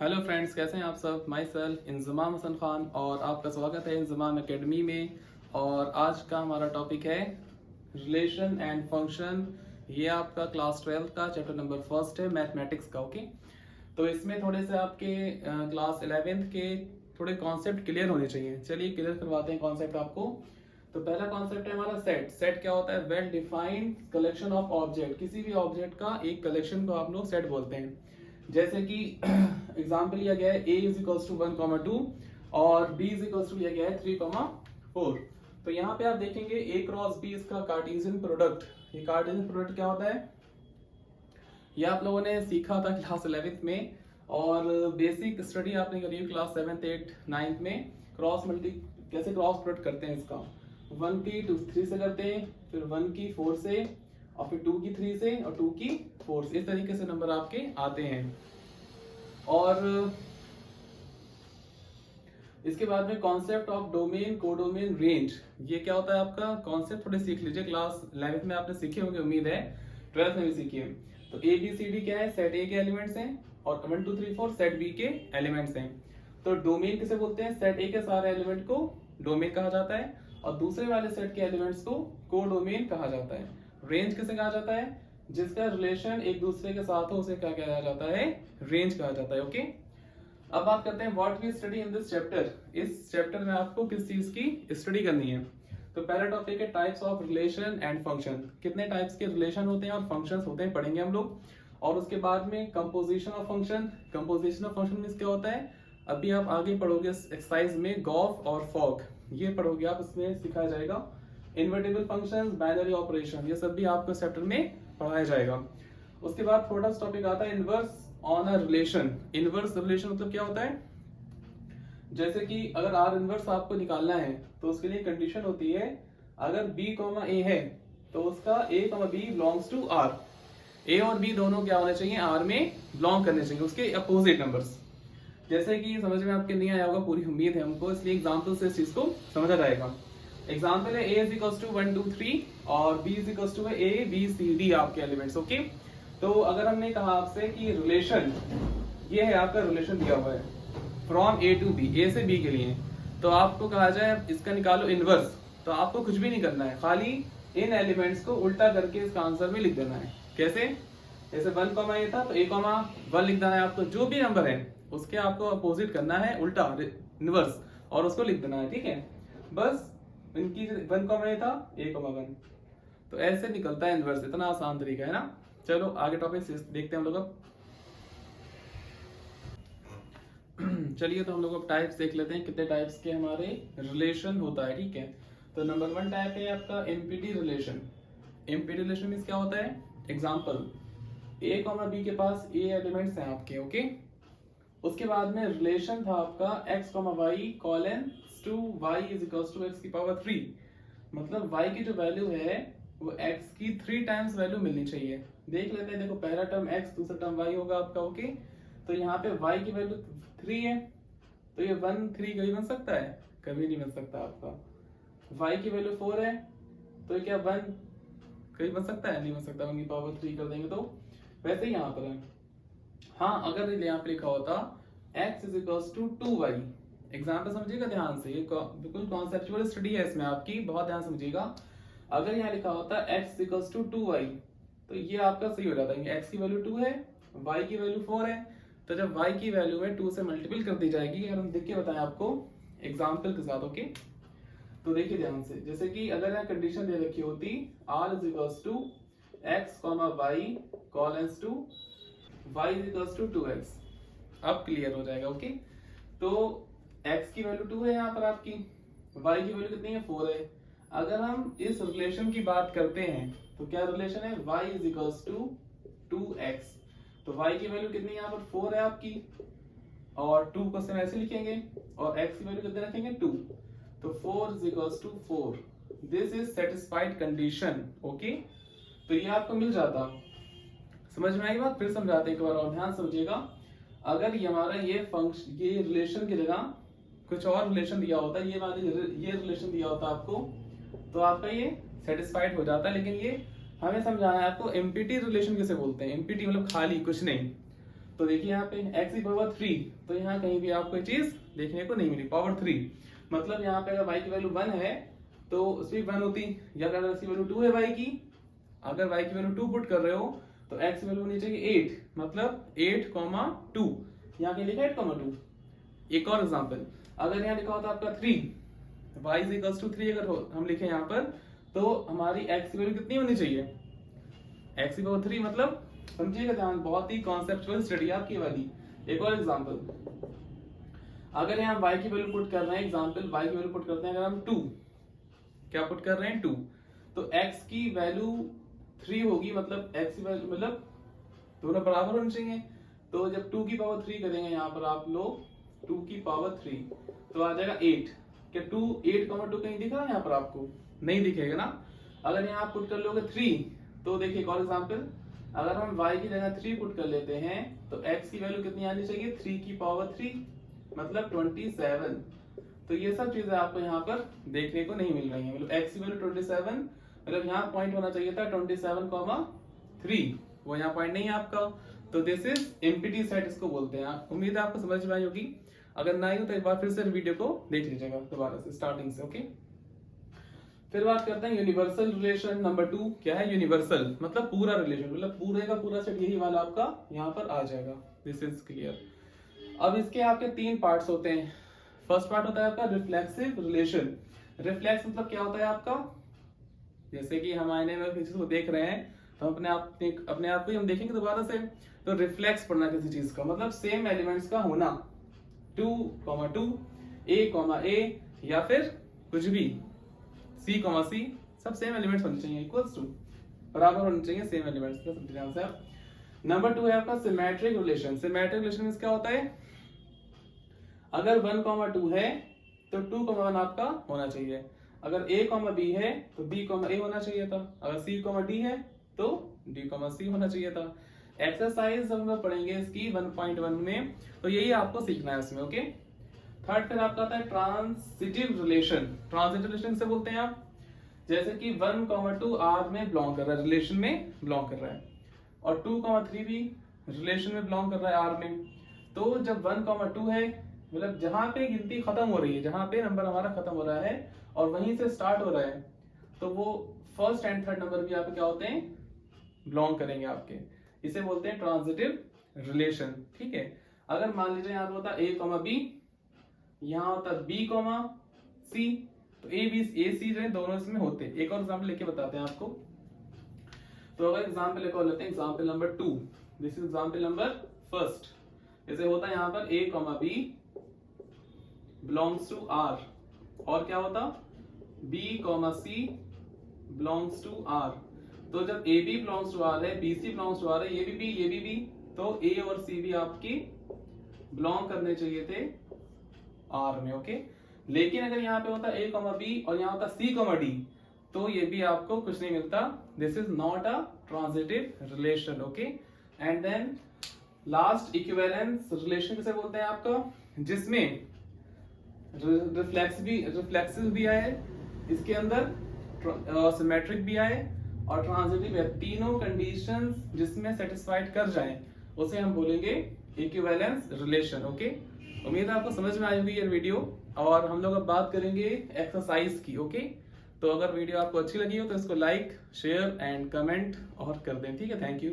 Hello friends, कैसे हैं आप सब। माई सेल्फ इंजमाम हसन खान और आपका स्वागत है इंजमाम एकेडमी में। और आज का हमारा टॉपिक है रिलेशन एंड फंक्शन। ये आपका क्लास 12 का चैप्टर नंबर फर्स्ट है मैथमेटिक्स का। ओके, तो इसमें थोड़े से आपके क्लास 11th के थोड़े कॉन्सेप्ट क्लियर होने चाहिए। चलिए क्लियर करवाते हैं कॉन्सेप्ट आपको। तो पहला कॉन्सेप्ट है हमारा सेट। सेट क्या होता है? Well defined collection of object. किसी भी ऑब्जेक्ट का एक कलेक्शन को आप लोग सेट बोलते हैं। जैसे कि एग्जाम्पल लिया गया है a इज इक्वल्स टू 1,2 और b इज इक्वल्स टू लिया गया है 3,4। तो यहाँ पे आप देखेंगे a क्रॉस b इसका कार्टेशियन प्रोडक्ट। ये कार्टेशियन प्रोडक्ट क्या होता है? ये आप लोगों ने सीखा था क्लास 11th में और बेसिक स्टडी आपने करी क्लास 7th 8th 9th में। क्रॉस मल्टी कैसे क्रॉस प्रोडक्ट करते हैं इसका, 1 की 2 3 से करते हैं, फिर 1 की 4 से, और फिर 2 की 3 से और 2 की 4 से। इस तरीके से नंबर आपके आते हैं। और इसके बाद में concept of domain, codomain, range. ये क्या होता है आपका कॉन्सेप्ट? थोड़े सीख लीजिए। क्लास 11th में आपने सीखे होंगे, उम्मीद है 12th में भी सीखिए। तो ए बी सी डी क्या है? सेट ए के एलिमेंट्स हैं और 1 2 3 4 सेट बी के एलिमेंट्स हैं। तो डोमेन किसे बोलते हैं? सेट ए के सारे एलिमेंट को डोमेन कहा जाता है और दूसरे वाले सेट के एलिमेंट्स को कोडोमेन कहा जाता है। रेंज किसे कहा जाता है? जिसका रिलेशन एक दूसरे के साथ हो उसे क्या कहा जाता है? रेंज कहा जाता है। ओके, अब बात करते हैं what we study in this chapter. इस चैप्टर में आपको किस चीज की स्टडी करनी है? तो पहला टॉपिक है types of relation and function. कितने टाइप्स के रिलेशन होते हैं और फंक्शंस होते हैं पढ़ेंगे हम लोग। और उसके बाद में composition of function. Composition of function means क्या होता है? अभी आप आगे पढ़ोगे एक्सरसाइज में गॉफ और फॉग, ये पढ़ोगे आप, इसमें सिखाया जाएगा। इनवर्टेबल फंक्शंस, बाइनरी ऑपरेशन, ये सब भी आपको चैप्टर में पढ़ाया जाएगा। उसके बाद थोड़ा सा टॉपिक आता है inverse on a relation. Inverse relation मतलब क्या होता है? जैसे कि अगर आर इनवर्स आपको निकालना है तो उसके लिए कंडीशन होती है, अगर b a है तो उसका a b belongs to r। a और b दोनों क्या होने चाहिए? r में बिलोंग करने चाहिए, उसके अपोजिट नंबर्स। जैसे कि समझ में आपके नहीं आया होगा, पूरी उम्मीद है हमको, इसलिए एग्जाम्पल से इस चीज को समझा जाएगा। एग्जाम्पल है a इज इक्वल्स टू 1 2 3 और b is equals to a b c d आपके एलिमेंट्स। ओके, तो अगर हमने कहा आपसे कि रिलेशन, ये है आपका रिलेशन दिया हुआ है फ्रॉम ए टू बी, ए से बी के लिए, तो आपको कहा जाए इसका निकालो इनवर्स, तो आपको कुछ भी नहीं करना है, खाली इन एलिमेंट्स को उल्टा करके इसका आंसर में लिख देना है। कैसे? जैसे 1 ए था तो a 1 लिख देना है आपको। जो भी नंबर है उसके आपको अपोजिट करना है, उल्टा इनवर्स, और उसको लिख देना है। ठीक है, बस इनकी 1 ए था a 1, तो ऐसे निकलता है इनवर्स। इतना आसान तरीका है ना। चलो आगे टॉपिक देखते हैं हम लोग अब। चलिए, तो हम लोग अब टाइप्स देख लेते हैं, कितने टाइप्स के हमारे रिलेशन होता है। ठीक है, तो नंबर 1 टाइप है आपका empty relation. Empty relation means क्या होता है? एग्जांपल, a b के पास a एलिमेंट्स हैं आपके। ओके, उसके बाद में रिलेशन था आपका x y colon to y is equals to x की पावर 3। मतलब y की जो वैल्यू है वो x की 3 टाइम्स वैल्यू मिलनी चाहिए। देख लेते हैं, देखो पहला टर्म x, दूसरा टर्म y होगा आपका। ओके, तो यहाँ पे y की वैल्यू 3 है, तो ये 1 3 कभी बन सकता है? कभी नहीं बन सकता आपका। y की वैल्यू 4 है, तो क्या 1 कभी बन सकता है? नहीं बन सकता। 1 की पावर 3 कर देंगे तो वैसे ही यहाँ पर है। हाँ, अगर यहाँ पे लिखा होता x is equals to 2y, example समझिएगा ध्यान से, ये बिल्कुल कॉन्सेप्चुअल स्टडी है इसमें आपकी, बहुत ध्यान समझिएगा। अगर यहाँ लिखा होता x इक्वल्स टू 2y तो ये आपका सही हो जाता है। x की वैल्यू 2 है, y की वैल्यू 4 है, तो जब y की वैल्यू में 2 से मल्टीपल कर दी जाएगी, अगर हम देख के बताएं आपको एग्जाम्पल के साथ। ओके, तो देखिए ध्यान से, जैसे कि अगर यहाँ कंडीशन दे रखी होती r is equals to x y colons to y is equals to 2x, अब क्लियर हो जाएगा। ओके, तो x की वैल्यू 2 है यहाँ पर आपकी, y की वैल्यू कितनी है? 4 है। अगर हम इस रिलेशन की बात करते हैं तो क्या रिलेशन है? y is equals to 2x, तो y की वैल्यू कितनी है यहाँ पर? 4 है आपकी, और 2 को हम ऐसे लिखेंगे, और x की वैल्यू कितने रखेंगे? 2, तो 4 is equals to 4। This is satisfied condition. Okay, तो ये आपको मिल जाता। समझ में आई बात? फिर समझाते एक बार और, ध्यान समझिएगा। अगर ये हमारा ये रिलेशन की जगह कुछ और रिलेशन दिया होता, ये रिलेशन दिया होता आपको, तो आपका ये सेटिस्फाइड हो जाता है। लेकिन ये हमें समझाना है आपको एमपीटी रिलेशन किसे बोलते हैं। एमपीटी मतलब खाली, कुछ नहीं। तो देखिए यहाँ पे x की पावर 3, तो यहाँ कहीं भी आपको ये चीज देखने को नहीं मिली, पावर 3 मतलब यहाँ पे अगर y की वैल्यू 1 है तो उसमें 1 होती, या अगर इसकी वैल्यू 2 है y की, अगर y की वैल्यू 2 पुट कर रहे हो तो x की वैल्यू होनी चाहिए 8, मतलब 8,2, यहाँ पे लिखा है 8,2। एक और एग्जांपल, अगर यहाँ लिखा होता आपका 3, y इज इक्वल्स टू 3 अगर हम लिखे यहाँ पर, तो हमारी x की वैल्यू कितनी होनी चाहिए, x की पावर 3, मतलब समझिएगा ध्यान, बहुत ही कॉन्सेप्चुअल स्टडी आपकी वाली। एक और एग्जांपल, अगर यहाँ y की वैल्यू पुट कर रहे हैं, एग्जांपल y की वैल्यू पुट करते हैं अगर हम 2, क्या पुट कर रहे हैं 2, तो x की वैल्यू 3 होगी, मतलब x की वैल्यू मतलब दोनों बराबर होने चाहिए। तो जब 2 की पावर 3 करेंगे यहाँ पर आप लोग 2 की पावर 3, तो आ जाएगा 8। क्या 8,2 कहीं दिख रहा है यहाँ पर आपको, नहीं दिखेगा ना। अगर यहाँ पुट कर लोगे 3, तो देखिए एक और एग्जांपल, अगर हम y की जगह 3 पुट कर लेते हैं तो x की वैल्यू कितनी आनी चाहिए, 3 की पावर 3, मतलब 27। तो ये सब चीजें आपको यहाँ पर देखने को नहीं मिल रही है, मतलब x की वैल्यू 27, मतलब यहाँ पॉइंट होना चाहिए था 27,3, वो यहाँ पॉइंट नहीं है आपका। तो दिस इज एम्प्टी सेट इसको बोलते हैं। उम्मीद है आपको समझ में आई होगी, अगर ना आई हो तो एक बार फिर से वीडियो को देख लीजिएगा दोबारा से स्टार्टिंग से, ओके। फिर बात करते हैं यूनिवर्सल रिलेशन नंबर 2। क्या है यूनिवर्सल, मतलब पूरा रिलेशन, मतलब पूरे का पूरा सेट यही वाला आपका यहाँ पर आ जाएगा। This is clear. अब इसके आपके 3 पार्ट्स होते हैं। फर्स्ट पार्ट होता है आपका रिफ्लेक्सिव रिलेशन। रिफ्लेक्स मतलब क्या होता है आपका, जैसे कि हम आईने में किसी को देख रहे हैं तो अपने आप को ही हम देखेंगे दोबारा से, तो रिफ्लेक्स पढ़ना किसी चीज का मतलब सेम एलिमेंट्स का होना, 2,2, a, या फिर कुछ भी C, सब सेम एलिमेंट्स होने चाहिए, इक्वल्स टू बराबर होने चाहिए सेम एलिमेंट्स का, समझ ध्यान से आप। नंबर 2 है आपका symmetric relation. Symmetric relation means क्या होता है, अगर 1,2 है तो 2,1 आपका होना चाहिए, अगर a, b है तो b, a होना चाहिए था, अगर c, d है तो d, c होना चाहिए था। एक्सरसाइज जब हम लोग पढ़ेंगे इसकी 1.1 में, तो यही आपको सीखना है इसमें, ओके। थर्ड फिर आपका आता है ट्रांसिटिव रिलेशन। ट्रांसिटिव रिलेशन से बोलते हैं आप, जैसे कि 1,2 R में बिलोंग कर रहा है, रिलेशन में बिलोंग कर रहा है, और 2,3 भी रिलेशन में बिलोंग कर रहा है R में। तो जब 1,2 है, मतलब जहां पे गिनती खत्म हो रही है, जहां पे नंबर हमारा खत्म हो रहा है और वहीं से स्टार्ट हो रहा है, तो वो फर्स्ट एंड थर्ड नंबर भी आपके क्या होते हैं, बिलोंग करेंगे आपके, इसे बोलते हैं ट्रांसिटिव रिलेशन, ठीक है। अगर मान लीजिए यहाँ पे होता a, b, यहाँ होता b, c, तो a, c जो है दोनों इसमें होते हैं। एक और एग्जांपल लेके बताते हैं आपको। तो अगर एग्जांपल एक और लेते हैं, example number 2, this is example number first. जैसे होता है यहाँ पर a, b belongs to R, और क्या होता b, c belongs to R। तो जब AB belongs to R है, BC belongs to R है, ये भी B, तो A और C भी आपकी बिलोंग करने चाहिए थे R में, ओके। लेकिन अगर यहाँ पे होता A, B और यहाँ होता C, D, तो ये भी आपको कुछ नहीं मिलता। This is not a transitive relation, okay. And then last equivalence relation किसे बोलते हैं आपका, जिसमें रिफ्लेक्सिव भी आए इसके अंदर, सिमेट्रिक भी आए और ट्रांजिटिव है, तीनों कंडीशंस जिसमें सेटिस्फाइड कर जाएं उसे हम बोलेंगे इक्विवेलेंस रिलेशन, ओके। उम्मीद है आपको समझ में आई होगी ये वीडियो, और हम लोग अब बात करेंगे एक्सरसाइज की, ओके। तो अगर वीडियो आपको अच्छी लगी हो तो इसको लाइक, शेयर एंड कमेंट और कर दें, ठीक है। Thank you.